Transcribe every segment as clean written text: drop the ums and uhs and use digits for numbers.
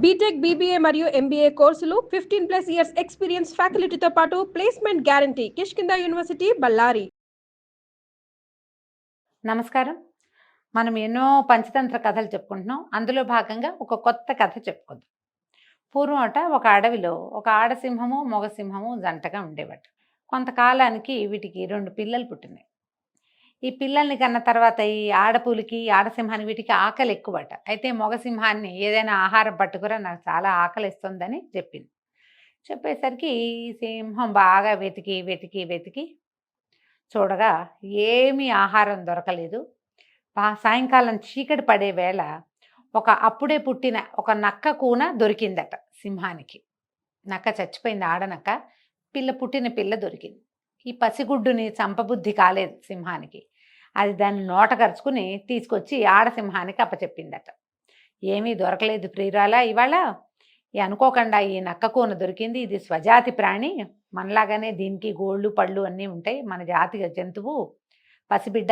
BTech, BBA మరియు MBA కోర్సులు 15+ years experience ఫ్యాకల్టీతో పాటు placement guarantee. Kishkinda University, Ballari. నమస్కారం. మనం ఎన్నో పంచతంత్ర కథలు చెప్పుకుంటున్నాం. అందులో భాగంగా ఒక కొత్త కథ చెప్పుకుందాం. పూర్వం ఒక అడవిలో ఒక ఆడసింహము మగ సింహము జంటగా ఉండేవట. కొంతకాలానికి వీటికి 2 పిల్లలు పుట్టినాయి. ఈ పిల్లల్ని కన్న తర్వాత ఈ ఆడపులికి ఆడసింహానికి వీటికి ఆకలి ఎక్కువట. అయితే మగ సింహాన్ని ఏదైనా ఆహారం పట్టుకురా, నాకు చాలా ఆకలిస్తుందని చెప్పింది. చెప్పేసరికి ఈ సింహం బాగా వెతికి వెతికి వెతికి చూడగా ఏమీ ఆహారం దొరకలేదు. సాయంకాలం చీకటి పడే వేళ అప్పుడే పుట్టిన ఒక నక్క కూన దొరికిందట సింహానికి. నక్క చచ్చిపోయింది, ఆడనక్క. పుట్టిన పిల్ల దొరికింది. ఈ పసిగుడ్డుని చంపబుద్ధి కాలేదు సింహానికి. అది దాన్ని నోట కరుచుకుని తీసుకొచ్చి ఆడసింహానికి అప్పచెప్పిందట. ఏమీ దొరకలేదు ప్రియురాలా, ఇవాళ అనుకోకుండా ఈ నక్క కూన దొరికింది. ఇది స్వజాతి ప్రాణి, మనలాగానే దీనికి గోళ్ళు పళ్ళు అన్నీ ఉంటాయి. మన జాతి జంతువు, పసిబిడ్డ,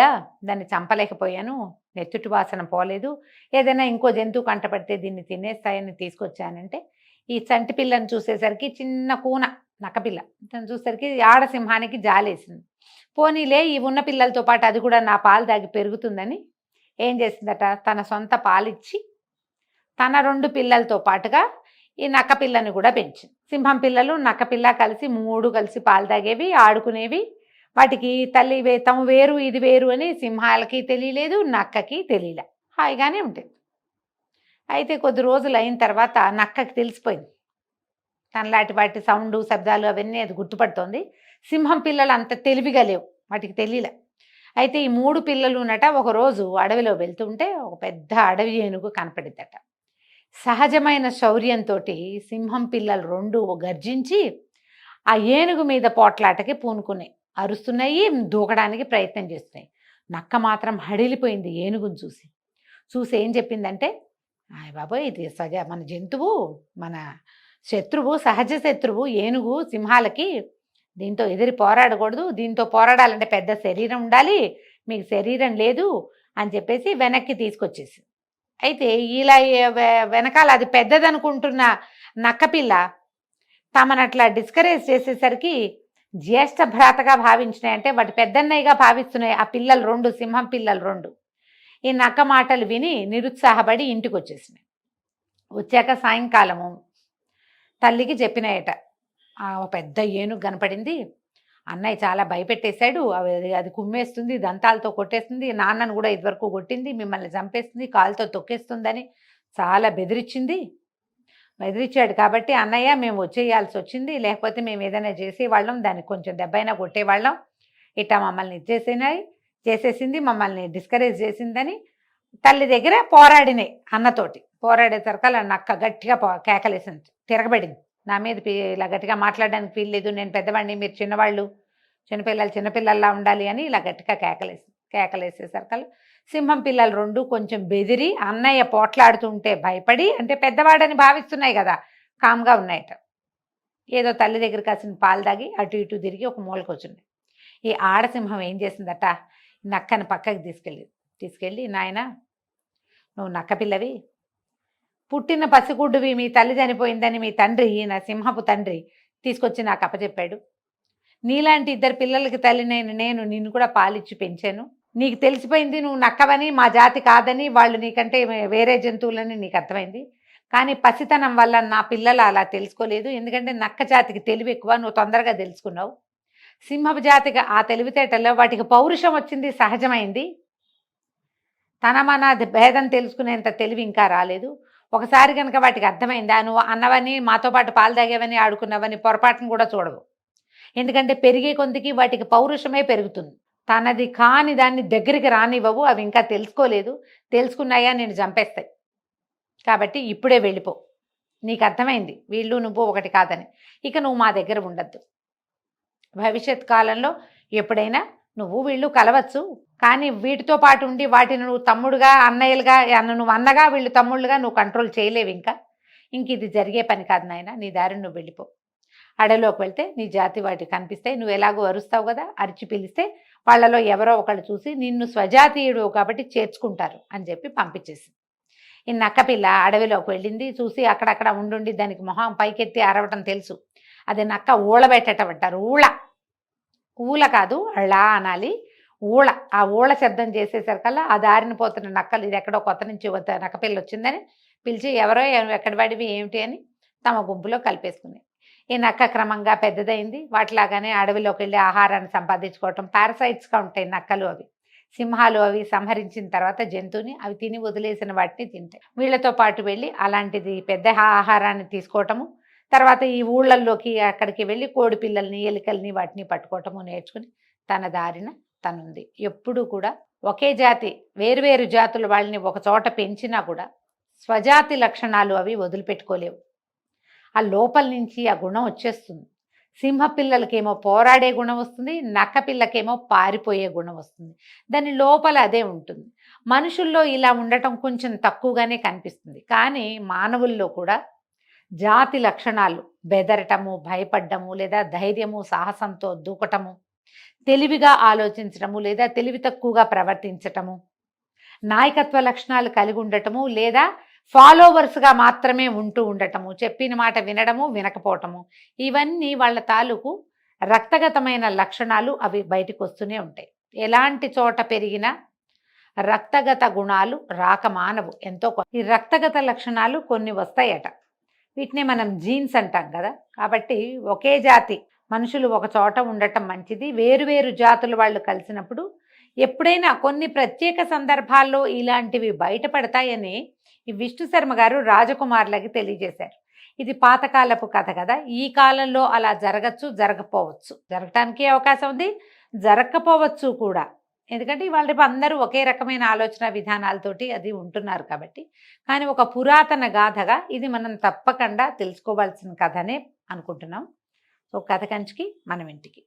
దాన్ని చంపలేకపోయాను. నెత్తుటి వాసన పోలేదు. ఏదైనా ఇంకో జంతువు కంటపడితే దీన్ని తినేస్తాయని తీసుకొచ్చానంటే, ఈ చంటి పిల్లని చూసేసరికి చిన్న కూన నక్కపిల్ల తను చూసేసరికి ఆడసింహానికి జాలేసింది. పోనీలే, ఈ ఉన్న పిల్లలతో పాటు అది కూడా నా పాలు తాగి పెరుగుతుందని ఏం చేసిందట, తన సొంత పాలిచ్చి తన 2 పిల్లలతో పాటుగా ఈ నక్క పిల్లని కూడా పెంచింది. సింహం పిల్లలు నక్క పిల్ల కలిసి 3 కలిసి పాలు తాగేవి, ఆడుకునేవి. వాటికి తల్లి తమ వేరు ఇది వేరు అని సింహాలకి తెలియలేదు, నక్కకి తెలియలే, హాయిగానే ఉంటుంది. అయితే కొద్ది రోజులు అయిన తర్వాత నక్కకి తెలిసిపోయింది, తనలాంటి వాటి సౌండ్ శబ్దాలు అవన్నీ అది గుర్తుపడుతోంది. సింహం పిల్లలు అంత తెలివిగా లేవు, వాటికి తెలియలే. అయితే ఈ 3 పిల్లలు ఒకరోజు అడవిలో వెళ్తుంటే ఒక పెద్ద అడవి ఏనుగు కనపడిద్దట. సహజమైన శౌర్యంతో సింహం పిల్లలు 2 గర్జించి ఆ ఏనుగు మీద పోట్లాటకి పూనుకున్నాయి, అరుస్తున్నాయి, దూకడానికి ప్రయత్నం చేస్తున్నాయి. నక్క మాత్రం హడిలిపోయింది ఏనుగుని చూసి ఏం చెప్పిందంటే, బాబోయ్, ఇది మన జంతువు, మన శత్రువు, సహజ శత్రువు ఏనుగు సింహాలకి. దీంతో ఎదిరి పోరాడకూడదు, దీంతో పోరాడాలంటే పెద్ద శరీరం ఉండాలి, మీకు శరీరం లేదు అని చెప్పేసి వెనక్కి తీసుకొచ్చేసి. అయితే ఇలా వెనకాల అది పెద్దదనుకుంటున్న నక్కపిల్ల తమనట్లా డిస్కరేజ్ చేసేసరికి జ్యేష్ఠ భ్రాతగా భావించినాయి, అంటే వాటి పెద్దన్నయ్యగా భావిస్తున్నాయి ఆ పిల్లలు 2, సింహం పిల్లలు 2. ఈ నక్క మాటలు విని నిరుత్సాహపడి ఇంటికి వచ్చేసినాయి. వచ్చాక సాయంకాలము తల్లికి చెప్పినాయట, పెద్ద ఏనుగు కనపడింది, అన్నయ్య చాలా భయపెట్టేశాడు, అది కుమ్మేస్తుంది, దంతాలతో కొట్టేస్తుంది, నాన్నను కూడా ఇదివరకు కొట్టింది, మిమ్మల్ని చంపేస్తుంది, కాలుతో తొక్కేస్తుందని చాలా బెదిరించాడు. కాబట్టి అన్నయ్య మేము వచ్చేయాల్సి వచ్చింది, లేకపోతే మేము ఏదైనా చేసేవాళ్ళం, దానికి కొంచెం దెబ్బైనా కొట్టేవాళ్ళం. ఇట్టా మమ్మల్ని చేసేసింది, మమ్మల్ని డిస్కరేజ్ చేసిందని తల్లి దగ్గర పోరాడినాయి. అన్నతోటి పోరాడేసరికల్ నక్క గట్టిగా కేకలేసింది, తిరగబడింది. నా మీద ఇలా గట్టిగా మాట్లాడడానికి వీల్లేదు, నేను పెద్దవాడిని, మీరు చిన్నవాళ్ళు, చిన్నపిల్లల్లా ఉండాలి అని ఇలా గట్టిగా కేకలేసేసరికల్ సింహం పిల్లలు 2 కొంచెం బెదిరి అన్నయ్య పోట్లాడుతుంటే భయపడి, అంటే పెద్దవాడని భావిస్తున్నాయి కదా, కామ్గా ఉన్నాయట. ఏదో తల్లి దగ్గర కాసిన పాలు తాగి అటు ఇటు తిరిగి ఒక మూలకు వచ్చింది. ఈ ఆడసింహం ఏం చేసిందట, నక్కని పక్కకి తీసుకెళ్ళి నాయన, నువ్వు నక్క పిల్లవి, పుట్టిన పసిగుడ్డువి, మీ తల్లి చనిపోయిందని మీ తండ్రి, నా సింహపు తండ్రి తీసుకొచ్చి నాకు అప్పచెప్పాడు. నీలాంటి 2 పిల్లలకి తల్లినైన నేను నిన్ను కూడా పాలిచ్చి పెంచాను. నీకు తెలిసిపోయింది నువ్వు నక్కవని, మా జాతి కాదని, వాళ్ళు నీకంటే వేరే జంతువులని నీకు అర్థమైంది. కానీ పసితనం వల్ల నా పిల్లలు అలా తెలుసుకోలేదు, ఎందుకంటే నక్క జాతికి తెలివి ఎక్కువ, నువ్వు తొందరగా తెలుసుకున్నావు. సింహపు జాతిగా ఆ తెలివితేటల్లో వాటికి పౌరుషం వచ్చింది, సహజమైంది. తన మన భేదం తెలుసుకునేంత తెలివి ఇంకా రాలేదు. ఒకసారి కనుక వాటికి అర్థమైందా, నువ్వు అన్నవని, మాతో పాటు పాలు తాగేవని, ఆడుకున్నవని పొరపాటును కూడా చూడవు. ఎందుకంటే పెరిగే కొందికి వాటికి పౌరుషమే పెరుగుతుంది. తనది కాని దాన్ని దగ్గరికి రానివ్వవు, అవి ఇంకా తెలుసుకోలేదు. తెలుసుకున్నాయా నేను చంపేస్తాయి. కాబట్టి ఇప్పుడే వెళ్ళిపో, నీకు అర్థమైంది వీళ్ళు నువ్వు ఒకటి కాదని. ఇక నువ్వు మా దగ్గర ఉండద్దు. భవిష్యత్ కాలంలో ఎప్పుడైనా నువ్వు వీళ్ళు కలవచ్చు, కానీ వీటితో పాటు ఉండి వాటిని నువ్వు తమ్ముడుగా, అన్నయ్యలుగా, నువ్వు అన్నగా, వీళ్ళు తమ్ముళ్ళుగా నువ్వు కంట్రోల్ చేయలేవు. ఇంక ఇది జరిగే పని కాదు నాయన, నీ దారిని నువ్వు వెళ్ళిపో. అడవిలోకి వెళ్తే నీ జాతి వాటికి కనిపిస్తాయి, నువ్వు ఎలాగో అరుస్తావు కదా, అరిచి పిలిస్తే వాళ్ళలో ఎవరో ఒకళ్ళు చూసి నిన్ను స్వజాతీయుడు కాబట్టి చేర్చుకుంటారు అని చెప్పి పంపించేసి. ఈ నక్కపిల్ల అడవిలోకి వెళ్ళింది. చూసి అక్కడక్కడ ఉండుండి దానికి మొహం పైకెత్తి అరవటం తెలుసు. అది నక్క ఊళబెట్టడం అంటారు. ఊళ కాదు, అళ్ళా అనాలి. ఆ ఊళ శబ్దం చేసేసరికల్లా ఆ దారిన పోతున్న నక్కలు ఇది ఎక్కడో కొత్త నుంచి నక్కపిల్ల వచ్చిందని పిలిచి ఎవరో ఎక్కడి వాడివి ఏమిటి అని తమ గుంపులో కలిపేసుకుని ఈ నక్క క్రమంగా పెద్దదైంది. వాటిలాగానే అడవిలోకి వెళ్ళి ఆహారాన్ని సంపాదించుకోవటం. పారసైట్స్గా ఉంటాయి నక్కలు. అవి సింహాలు అవి సంహరించిన తర్వాత జంతువుని అవి తిని వదిలేసిన వాటిని తింటాయి. వీళ్ళతో పాటు వెళ్ళి అలాంటిది పెద్ద ఆహారాన్ని తీసుకోవటము, తర్వాత ఈ ఊళ్ళల్లోకి అక్కడికి వెళ్ళి కోడి పిల్లల్ని ఎలుకల్ని వాటిని పట్టుకోవటము నేర్చుకుని తన దారిన తనుంది. ఎప్పుడు కూడా ఒకే జాతి వేరువేరు జాతుల వాళ్ళని ఒక చోట పెంచినా కూడా స్వజాతి లక్షణాలు అవి వదిలిపెట్టుకోలేవు. ఆ లోపల నుంచి ఆ గుణం వచ్చేస్తుంది. సింహ పిల్లలకేమో పోరాడే గుణం వస్తుంది, నక్క పిల్లకేమో పారిపోయే గుణం వస్తుంది. దాని లోపల అదే ఉంటుంది. మనుషుల్లో ఇలా ఉండటం కొంచెం తక్కువగానే కనిపిస్తుంది. కానీ మానవుల్లో కూడా జాతి లక్షణాలు బెదరటము, భయపడ్డము, లేదా ధైర్యము సాహసంతో దూకటము, తెలివిగా ఆలోచించటము లేదా తెలివి తక్కువగా ప్రవర్తించటము, నాయకత్వ లక్షణాలు కలిగి ఉండటము లేదా ఫాలోవర్స్గా మాత్రమే ఉంటూ ఉండటము, చెప్పిన మాట వినడము వినకపోవటము, ఇవన్నీ వాళ్ళ తాలూకు రక్తగతమైన లక్షణాలు. అవి బయటకు వస్తూనే ఉంటాయి. ఎలాంటి చోట పెరిగినా రక్తగత గుణాలు రాక మానవు. ఈ రక్తగత లక్షణాలు కొన్ని వస్తాయట. వీటిని మనం జీన్స్ అంటాం కదా. కాబట్టి ఒకే జాతి మనుషులు ఒక చోట ఉండటం మంచిది. వేరువేరు జాతుల వాళ్ళు కలిసినప్పుడు ఎప్పుడైనా కొన్ని ప్రత్యేక సందర్భాల్లో ఇలాంటివి బయటపడతాయని ఈ విష్ణు శర్మ గారు రాజకుమారులకి తెలియజేశారు. ఇది పాతకాలపు కథ కదా. ఈ కాలంలో అలా జరగచ్చు, జరగకపోవచ్చు. జరగటానికి అవకాశం ఉంది, జరగకపోవచ్చు కూడా. ఎందుకంటే ఇవాళ రేపు అందరూ ఒకే రకమైన ఆలోచన విధానాలతోటి అది ఉంటున్నారు కాబట్టి. కానీ ఒక పురాతన గాథగా ఇది మనం తప్పకుండా తెలుసుకోవాల్సిన కథనే అనుకుంటున్నాం. సో కథ కంచికి మనం ఇంటికి.